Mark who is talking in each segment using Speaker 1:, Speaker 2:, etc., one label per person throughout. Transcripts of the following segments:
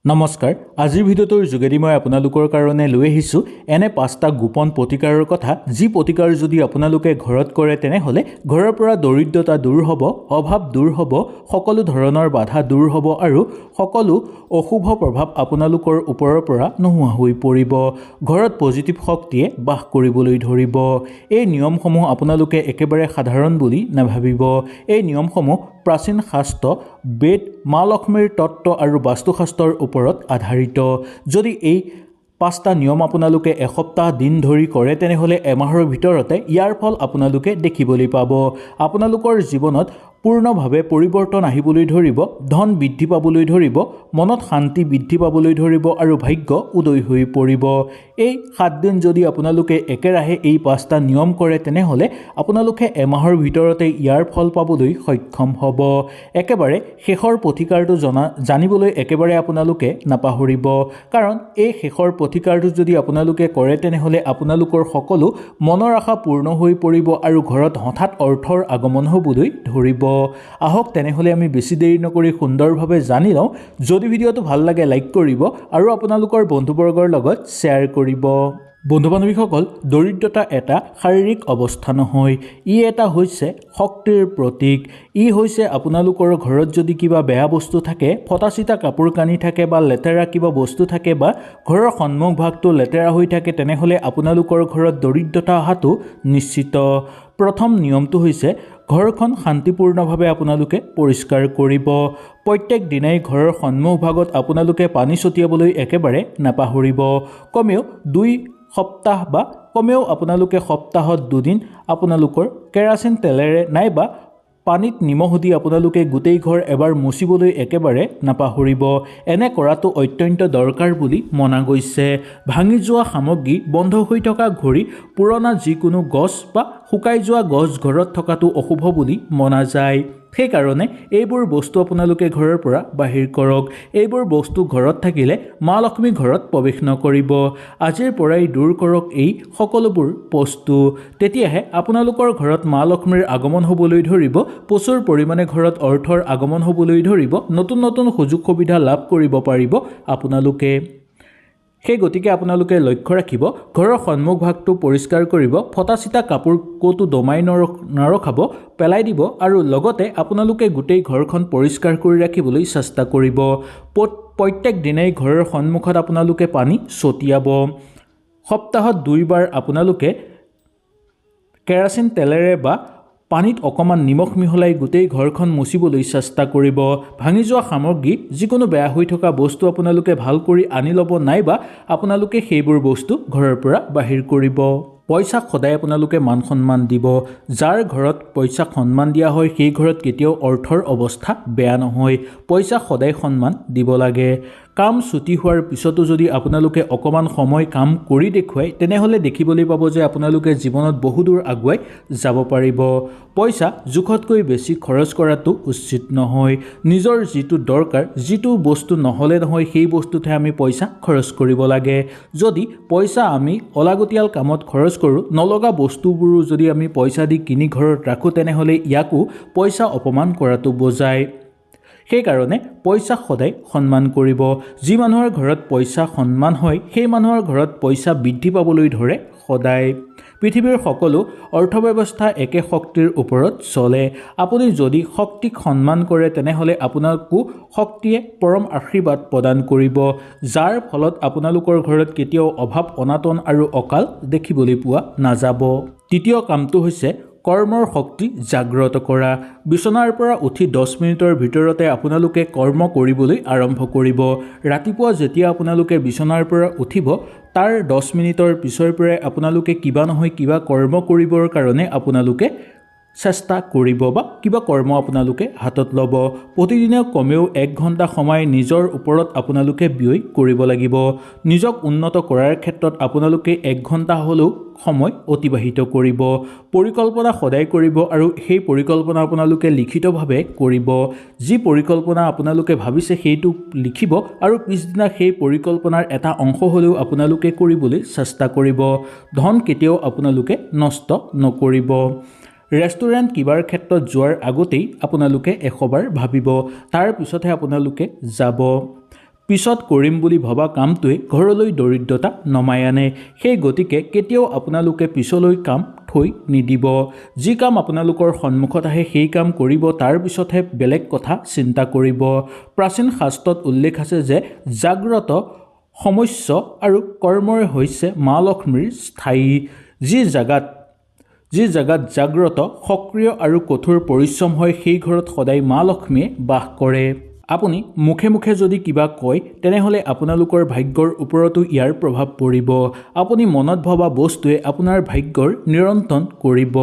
Speaker 1: নমস্কাৰ আজিৰ ভিডিঅ'টোৰ যোগেদি মই আপোনালোকৰ কাৰণে লৈ আহিছোঁ এনে 5টা গোপন প্ৰতিকাৰৰ কথা যি প্ৰতিকাৰ যদি আপোনালোকে ঘৰত কৰে তেনেহলে ঘৰৰ পৰা দৰিদ্ৰতা দূৰ হ'ব অভাৱ দূৰ হ'ব সকলো ধৰণৰ বাধা দূৰ হ'ব আৰু সকলো অশুভ প্ৰভাৱ আপোনালোকৰ ওপৰৰ পৰা নোহোৱা হৈ পৰিব ঘৰত পজিটিভ শক্তিয়ে বাস কৰিবলৈ ধৰিব এই নিয়মসমূহ আপোনালোকে একেবাৰে সাধাৰণ বুলি নাভাবিব এই নিয়মসমূহ প্ৰাচীন শাস্ত্ৰ বেদ মা লক্ষ্মীৰ তত্ত্ব আৰু বাস্তুশাস্ত্ৰৰ ওপৰত আধাৰিত যদি এই 5টা নিয়ম আপোনালোকে এসপ্তাহ দিন ধৰি কৰে তেনেহলে এমাহৰ ভিতৰতে ইয়াৰ ফল আপোনালোকে দেখিবলৈ পাব আপোনালোকৰ জীৱনত পূৰ্ণভাৱে পৰিৱৰ্তন আহিবলৈ ধৰিব ধন বৃদ্ধি পাবলৈ ধৰিব মনত শান্তি বৃদ্ধি পাবলৈ ধৰিব আৰু ভাগ্য উদয় হৈ পৰিব এই 7 দিন যদি আপোনালোকে একেৰাহে এই 5টা নিয়ম কৰে তেনেহলে আপোনালোকে এমাহৰ ভিতৰতে ইয়াৰ ফল পাবলৈ সক্ষম হ'ব একেবাৰে শেষৰ প্ৰতিকাৰটো জানিবলৈ একেবাৰে আপোনালোকে নাপাহৰিব কাৰণ এই শেষৰ প্ৰতিকাৰটো যদি আপোনালোকে কৰে তেনেহলে আপোনালোকৰ সকলো মনৰ আশা পূৰ্ণ হৈ পৰিব আৰু ঘৰত হঠাৎ অৰ্থৰ আগমন হ'বলৈ ধৰিব আহক তেনেহলে আমি বেছি দেৰি নকৰি সুন্দৰভাৱে জানি লওঁ যদি ভিডিঅ'টো ভাল লাগে লাইক কৰিব আৰু আপোনালোকৰ বন্ধুবৰ্গৰ লগত শ্বেয়াৰ কৰিব বন্ধু-বান্ধৱীসকল দৰিদ্ৰতা এটা শাৰীৰিক অৱস্থা নহয় ই এটা হৈছে শক্তিৰ প্ৰতীক ই হৈছে আপোনালোকৰ ঘৰত যদি কিবা বেয়া বস্তু থাকে ফটাচিটা কাপোৰ কানি থাকে বা লেতেৰা কিবা বস্তু থাকে বা ঘৰৰ সন্মুখ ভাগটো লেতেৰা হৈ থাকে তেনেহলে আপোনালোকৰ ঘৰত দৰিদ্ৰতা অহাটো নিশ্চিত প্ৰথম নিয়মটো হৈছে ঘৰখন শান্তিপূৰ্ণভাৱে আপোনালোকে পৰিষ্কাৰ কৰিব প্ৰত্যেক দিনাই ঘৰৰ সন্মুখ ভাগত আপোনালোকে পানী ছটিয়াবলৈ একেবাৰে নাপাহৰিব কমেও 2 সপ্তাহ বা কমেও আপোনালোকে সপ্তাহত 2 দিন আপোনালোকৰ কেৰাচিন তেলেৰে নাইবা পানীত নিমখ দি আপোনালোকে গোটেই ঘৰ এবাৰ মুচিবলৈ একেবাৰে নাপাহৰিব এনে কৰাটো অত্যন্ত দৰকাৰ বুলি মনা গৈছে ভাঙি যোৱা সামগ্ৰী বন্ধ হৈ থকা ঘড়ী পুৰণা যিকোনো গছ বা শুকাই যোৱা গছ ঘৰত থকাটো অশুভ বুলি মনা যায় সেইকাৰণে এইবোৰ বস্তু আপোনালোকে ঘৰৰ পৰা বাহিৰ কৰক এইবোৰ বস্তু ঘৰত থাকিলে মা লক্ষ্মী ঘৰত প্ৰৱেশ নকৰিব আজিৰ পৰাই দূৰ কৰক এই সকলোবোৰ বস্তু তেতিয়াহে আপোনালোকৰ ঘৰত মা লক্ষ্মীৰ আগমন হ'বলৈ ধৰিব প্ৰচুৰ পৰিমাণে ঘৰত অৰ্থৰ আগমন হ'বলৈ ধৰিব নতুন নতুন সুযোগ সুবিধা লাভ কৰিব পাৰিব আপোনালোকে সেই গতিকে আপোনালোকে লক্ষ্য ৰাখিব ঘৰৰ সন্মুখ ভাগটো পৰিষ্কাৰ কৰিব ফটাচিটা কাপোৰ ক'তো দমাই নৰখাব পেলাই দিব আৰু লগতে আপোনালোকে গোটেই ঘৰখন পৰিষ্কাৰ কৰি ৰাখিবলৈ চেষ্টা কৰিব প্ৰত্যেক দিনাই ঘৰৰ সন্মুখত আপোনালোকে পানী ছটিয়াব সপ্তাহত 2 বাৰ আপোনালোকে কেৰাচিন তেলেৰে বা পানীত অকমান নিমখ মিহলাই গোটেই ঘৰখন মুচিবলৈ চেষ্টা কৰিব ভাঙি যোৱা সামগ্ৰী যিকোনো বেয়া হৈ থকা বস্তু আপোনালোকে ভাল কৰি আনি ল'ব নাইবা আপোনালোকে সেইবোৰ বস্তু ঘৰৰ পৰা বাহিৰ কৰিব পইচাক সদায় আপোনালোকে মান সন্মান দিব যাৰ ঘৰত পইচাক সন্মান দিয়া হয় সেই ঘৰত কেতিয়াও অৰ্থৰ অৱস্থা বেয়া নহয় পইচা সদায় সন্মান দিব লাগে কাম ছুটি হোৱাৰ পিছতো যদি আপোনালোকে অকমান সময় কাম কৰি দেখুৱায় তেনেহলে দেখিবলৈ পাব যে আপোনালোকে জীৱনত বহুদূৰ আগুৱাই যাব পাৰিব পইচা জোখতকৈ বেছি খৰচ কৰাটো উচিত নহয় নিজৰ যিটো দৰকাৰ যিটো বস্তু নহলে নহয় সেই বস্তুতে আমি পইচা খৰচ কৰিব লাগে যদি পইচা আমি অলাগতিয়াল কামত খৰচ কৰোঁ নলগা বস্তুবোৰো যদি আমি পইচা দি কিনি ঘৰত ৰাখোঁ তেনেহলে ইয়াকো পইচা অপমান কৰাটো বুজায় সেইকাৰণে পইচা সদায় সন্মান কৰিব যি মানুহৰ ঘৰত পইচা সন্মান হয় সেই মানুহৰ ঘৰত পইচা বৃদ্ধি পাবলৈ ধৰে সদায় পৃথিৱীৰ সকলো অৰ্থব্যৱস্থা একে শক্তিৰ ওপৰত চলে আপুনি যদি শক্তিক সন্মান কৰে তেনেহলে আপোনাকো শক্তিয়ে পৰম আশীৰ্বাদ প্ৰদান কৰিব যাৰ ফলত আপোনালোকৰ ঘৰত কেতিয়াও অভাৱ অনাটন আৰু অকাল দেখিবলৈ পোৱা নাযাব তৃতীয় কামটো হৈছে কৰ্মৰ শক্তি জাগ্ৰত কৰা বিচনাৰ পৰা উঠি 10 মিনিটৰ ভিতৰতে আপোনালোকে কৰ্ম কৰিবলৈ আৰম্ভ কৰিব ৰাতিপুৱা যেতিয়া আপোনালোকে বিচনাৰ পৰা উঠিব তাৰ 10 মিনিটৰ পিছৰ পৰাই আপোনালোকে কিবা নহয় কিবা কৰ্ম কৰিবৰ কাৰণে আপোনালোকে চেষ্টা কৰিব বা কিবা কৰ্ম আপোনালোকে হাতত ল'ব প্ৰতিদিনে কমেও 1 ঘণ্টা সময় নিজৰ ওপৰত আপোনালোকে ব্যয় কৰিব লাগিব নিজক উন্নত কৰাৰ ক্ষেত্ৰত আপোনালোকে 1 ঘণ্টা হ'লেও সময় অতিবাহিত কৰিব পৰিকল্পনা সদায় কৰিব আৰু সেই পৰিকল্পনা আপোনালোকে লিখিতভাৱে কৰিব যি পৰিকল্পনা আপোনালোকে ভাবিছে সেইটো লিখিব আৰু পিছদিনা সেই পৰিকল্পনাৰ এটা অংশ হ'লেও আপোনালোকে কৰিবলৈ চেষ্টা কৰিব ধন কেতিয়াও আপোনালোকে নষ্ট নকৰিব ৰেষ্টুৰেণ্ট কিবাৰ ক্ষেত্ৰত যোৱাৰ আগতেই আপোনালোকে 100 বাৰ ভাবিব তাৰ পিছতহে আপোনালোকে যাব পিছত কৰিম বুলি ভবা কামটোৱে ঘৰলৈ দৰিদ্ৰতা নমাই আনে। সেই গতিকে কেতিয়াও আপোনালোকে পিছলৈ কাম থৈ নিদিব। যি কাম আপোনালোকৰ সন্মুখত আহে সেই কাম কৰিব, তাৰ পিছতহে বেলেগ কথা চিন্তা কৰিব। প্ৰাচীন শাস্ত্ৰত উল্লেখ আছে যে জাগ্ৰত সমস্য আৰু কৰ্মই হৈছে মা লক্ষ্মীৰ স্থায়ী। যি জাগাত জাগ্ৰত, সক্ৰিয় আৰু কঠোৰ পৰিশ্ৰম হয় সেই ঘৰত সদায় মা লক্ষ্মীয়ে বাস কৰে। আপুনি মুখে মুখে যদি কিবা কয় তেনেহ'লে আপোনালোকৰ ভাগ্যৰ ওপৰতো ইয়াৰ প্ৰভাৱ পৰিব। আপুনি মনত ভবা বস্তুৱে আপোনাৰ ভাগ্যৰ নিৰন্তন কৰিব।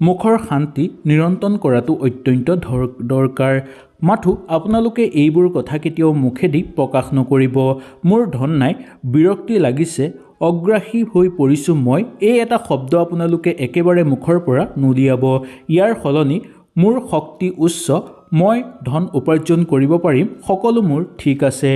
Speaker 1: মুখৰ শান্তি নিৰন্তন কৰাটো অত্যন্ত দৰকাৰ। মাথো আপোনালোকে এইবোৰ কথা কেতিয়াও মুখেদি প্ৰকাশ নকৰিব। মোৰ ধন নাই, বিৰক্তি লাগিছে, অগ্ৰাসী হৈ পৰিছোঁ মই, এই এটা শব্দ আপোনালোকে একেবাৰে মুখৰ পৰা নুলিয়াব। ইয়াৰ সলনি মোৰ শক্তি উচ্চ, মই ধন উপাৰ্জন কৰিব পাৰিম, সকলো মোৰ ঠিক আছে।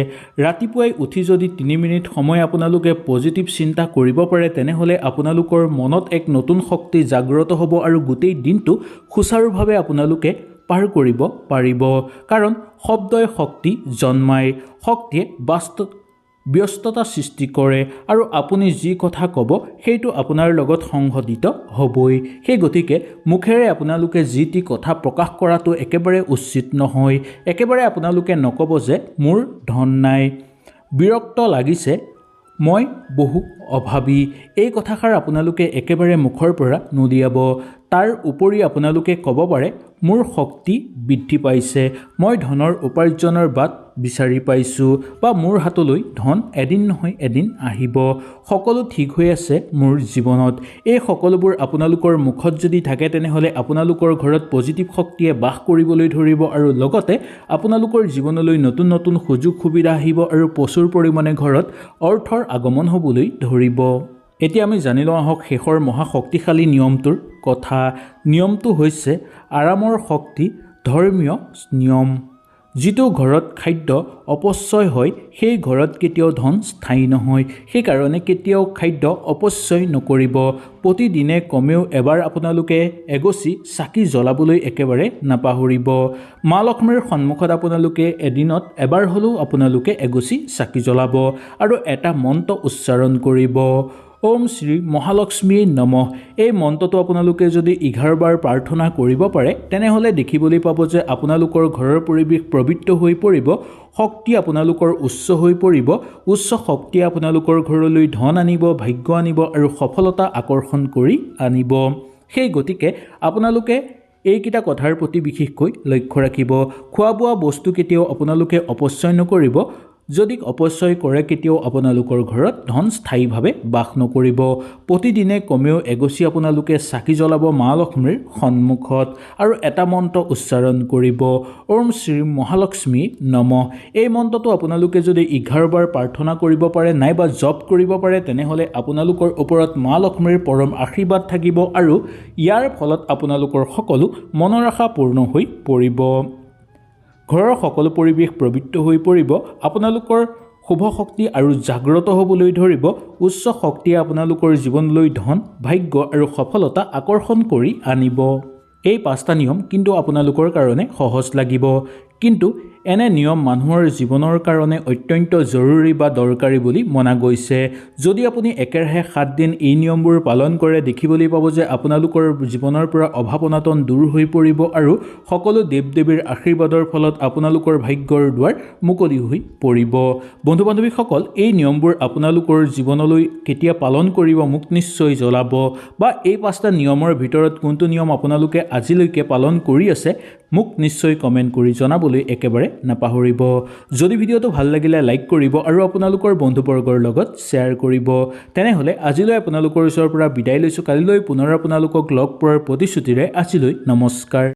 Speaker 1: ৰাতিপুৱাই উঠি যদি 3 মিনিট সময় আপোনালোকে পজিটিভ চিন্তা কৰিব পাৰে তেনেহ'লে আপোনালোকৰ মনত এক নতুন শক্তি জাগ্ৰত হ'ব আৰু গোটেই দিনটো সুচাৰুভাৱে আপোনালোকে পাৰ কৰিব পাৰিব। কাৰণ শব্দই শক্তি জন্মায়, শক্তিয়ে ব্যস্ততা সৃষ্টি কৰে আৰু আপুনি যি কথা ক'ব সেইটো আপোনাৰ লগত সংঘটিত হ'বই। সেই গতিকে মুখেৰে আপোনালোকে যি টি কথা প্ৰকাশ কৰাটো একেবাৰে উচিত নহয়। একেবাৰে আপোনালোকে নক'ব যে মোৰ ধন নাই, বিৰক্ত লাগিছে, মই বহু অভাৱী, এই কথাষাৰ আপোনালোকে একেবাৰে মুখৰ পৰা নুলিয়াব। তাৰ উপৰি আপোনালোকে ক'ব পাৰে মোৰ শক্তি বৃদ্ধি পাইছে, মই ধনৰ উপাৰ্জনৰ বাট বিচাৰি পাইছোঁ, বা মোৰ হাতলৈ ধন এদিন নহয় এদিন আহিব, সকলো ঠিক হৈ আছে মোৰ জীৱনত। এই সকলোবোৰ আপোনালোকৰ মুখত যদি থাকে তেনেহ'লে আপোনালোকৰ ঘৰত পজিটিভ শক্তিয়ে বাস কৰিবলৈ ধৰিব আৰু লগতে আপোনালোকৰ জীৱনলৈ নতুন নতুন সুযোগ সুবিধা আহিব আৰু প্ৰচুৰ পৰিমাণে ঘৰত অৰ্থৰ আগমন হ'বলৈ ধৰিব। এতিয়া আমি জানি লওঁ আহক শেষৰ মহাশক্তিশালী নিয়মটোৰ কথা। নিয়মটো হৈছে আৰামৰ শক্তি, ধৰ্মীয় নিয়ম। যিটো ঘৰত খাদ্য অপচয় হয় সেই ঘৰত কেতিয়াও ধন স্থায়ী নহয়। সেইকাৰণে কেতিয়াও খাদ্য অপচয় নকৰিব। প্ৰতিদিনে কমেও এবাৰ আপোনালোকে এগছি চাকি জ্বলাবলৈ একেবাৰে নাপাহৰিব। মা লক্ষ্মীৰ সন্মুখত আপোনালোকে এদিনত এবাৰ হ'লেও আপোনালোকে এগছি চাকি জ্বলাব আৰু এটা মন্ত্ৰ উচ্চাৰণ কৰিব, ওম শ্ৰী মহালক্ষ্মী নমঃ। এই মন্ত্ৰটো আপোনালোকে যদি 11 বাৰ প্ৰাৰ্থনা কৰিব পাৰে তেনেহ'লে দেখিবলৈ পাব যে আপোনালোকৰ ঘৰৰ পৰিৱেশ পবিত্ৰ হৈ পৰিব, শক্তি আপোনালোকৰ উচ্চ হৈ পৰিব। উচ্চ শক্তিয়ে আপোনালোকৰ ঘৰলৈ ধন আনিব, ভাগ্য আনিব আৰু সফলতা আকৰ্ষণ কৰি আনিব। সেই গতিকে আপোনালোকে এইকেইটা কথাৰ প্ৰতি বিশেষকৈ লক্ষ্য ৰাখিব। খোৱা বোৱা বস্তু কেতিয়াও আপোনালোকে অপচয় নকৰিব। যদি অপচয় কৰে কেতিয়াও আপোনালোকৰ ঘৰত ধন স্থায়ীভাৱে বাস নকৰিব। প্ৰতিদিনে কমেও এগছি আপোনালোকে চাকি জ্বলাব মা লক্ষ্মীৰ সন্মুখত আৰু এটা মন্ত্ৰ উচ্চাৰণ কৰিব, ওম শ্ৰী মহালক্ষ্মী নমঃ। এই মন্ত্ৰটো আপোনালোকে যদি 11 বাৰ প্ৰাৰ্থনা কৰিব পাৰে নাইবা জপ কৰিব পাৰে তেনেহ'লে আপোনালোকৰ ওপৰত মা লক্ষ্মীৰ পৰম আশীৰ্বাদ থাকিব আৰু ইয়াৰ ফলত আপোনালোকৰ সকলো মনৰ আশা পূৰ্ণ হৈ পৰিব। ঘৰৰ সকলো পৰিৱেশ পবিত্ৰ হৈ পৰিব, আপোনালোকৰ শুভ শক্তি আৰু জাগ্ৰত হ'বলৈ ধৰিব। উচ্চ শক্তিয়ে আপোনালোকৰ জীৱনলৈ ধন, ভাগ্য আৰু সফলতা আকৰ্ষণ কৰি আনিব। এই 5টা নিয়ম কিন্তু আপোনালোকৰ কাৰণে সহজ লাগিব, কিন্তু এনে নিয়ম মানুহৰ জীৱনৰ কাৰণে অত্যন্ত জৰুৰী বা দৰকাৰী বুলি মনা গৈছে। যদি আপুনি একেৰাহে 7 দিন এই নিয়মবোৰ পালন কৰে দেখিবলৈ পাব যে আপোনালোকৰ জীৱনৰ পৰা অভাৱ অনাটন দূৰ হৈ পৰিব আৰু সকলো দেৱ দেৱীৰ আশীৰ্বাদৰ ফলত আপোনালোকৰ ভাগ্যৰ দুৱাৰ মুকলি হৈ পৰিব। বন্ধু বান্ধৱীসকল, এই নিয়মবোৰ আপোনালোকৰ জীৱনলৈ কেতিয়া পালন কৰিব মোক নিশ্চয় জনাব, বা এই 5টা নিয়মৰ ভিতৰত কোনটো নিয়ম আপোনালোকে আজিলৈকে পালন কৰি আছে মোক নিশ্চয় কমেণ্ট কৰি জনাবলৈ একেবাৰে নাপাহৰিব। যদি ভিডিঅ'টো ভাল লাগিলে লাইক কৰিব আৰু আপোনালোকৰ বন্ধুবৰ্গৰ লগত শ্বেয়াৰ কৰিব। তেনেহ'লে আজিলৈ আপোনালোকৰ ওচৰৰ পৰা বিদায় লৈছোঁ। কালিলৈ পুনৰ আপোনালোকক লগ পোৱাৰ প্ৰতিশ্ৰুতিৰে আজিলৈ নমস্কাৰ।